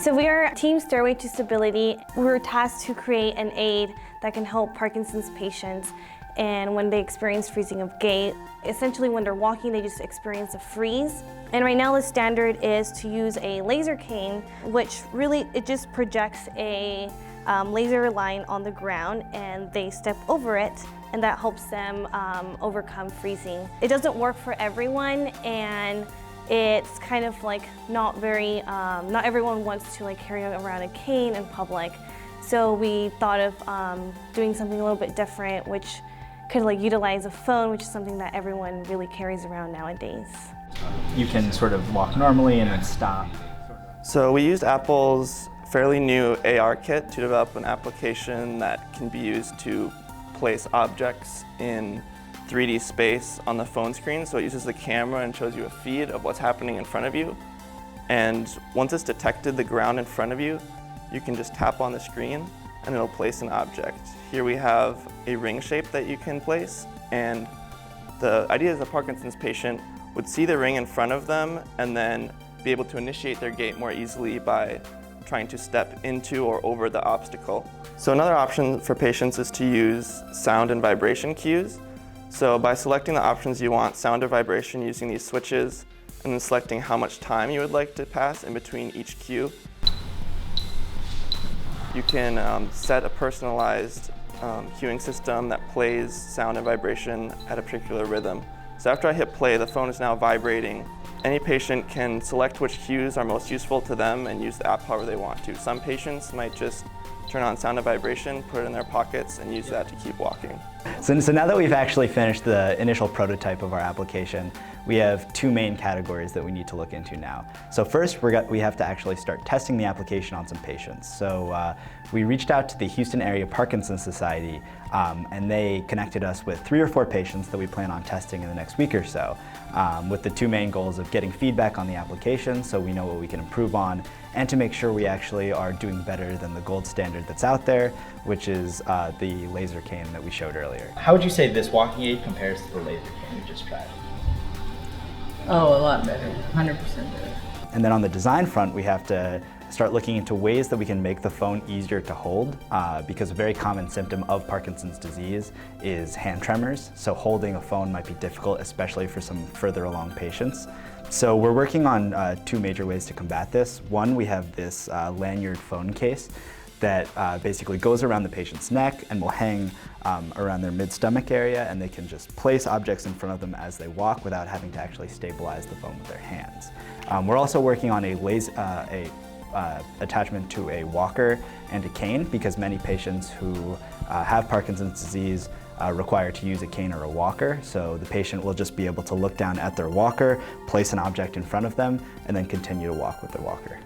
So we are Team Stairway to Stability. We're tasked to create an aid that can help Parkinson's patients and when they experience freezing of gait. Essentially when they're walking, they just experience a freeze. And right now the standard is to use a laser cane, which really, it just projects a laser line on the ground and they step over it, and that helps them overcome freezing. It doesn't work for everyone, and it's kind of like not everyone wants to carry around a cane in public. So we thought of doing something a little bit different, which could utilize a phone, which is something that everyone really carries around nowadays. You can sort of walk normally and then stop. So we used Apple's fairly new AR kit to develop an application that can be used to place objects in 3D space on the phone screen. So it uses the camera and shows you a feed of what's happening in front of you. And once it's detected the ground in front of you, you can just tap on the screen and it'll place an object. Here we have a ring shape that you can place, and the idea is a Parkinson's patient would see the ring in front of them and then be able to initiate their gait more easily by trying to step into or over the obstacle. So another option for patients is to use sound and vibration cues. So by selecting the options you want, sound or vibration, using these switches, and then selecting how much time you would like to pass in between each cue, you can set a personalized cueing system that plays sound and vibration at a particular rhythm. So after I hit play, the phone is now vibrating. Any patient can select which cues are most useful to them and use the app however they want to. Some patients might just turn on sound and vibration, put it in their pockets, and use that to keep walking. So now that we've actually finished the initial prototype of our application, we have two main categories that we need to look into now. So first, we have to actually start testing the application on some patients. So we reached out to the Houston Area Parkinson Society, and they connected us with 3 or 4 patients that we plan on testing in the next week or so, with the two main goals of getting feedback on the application so we know what we can improve on, and to make sure we actually are doing better than the gold standard that's out there, which is the laser cane that we showed earlier. How would you say this walking aid compares to the laser cane we just tried? Oh, a lot better, 100% better. And then on the design front, we have to start looking into ways that we can make the phone easier to hold, because a very common symptom of Parkinson's disease is hand tremors. So holding a phone might be difficult, especially for some further along patients. So we're working on 2 major ways to combat this. One, we have this lanyard phone case that basically goes around the patient's neck and will hang around their mid-stomach area, and they can just place objects in front of them as they walk without having to actually stabilize the phone with their hands. We're also working on a attachment to a walker and a cane, because many patients who have Parkinson's disease require to use a cane or a walker. So the patient will just be able to look down at their walker, place an object in front of them, and then continue to walk with their walker.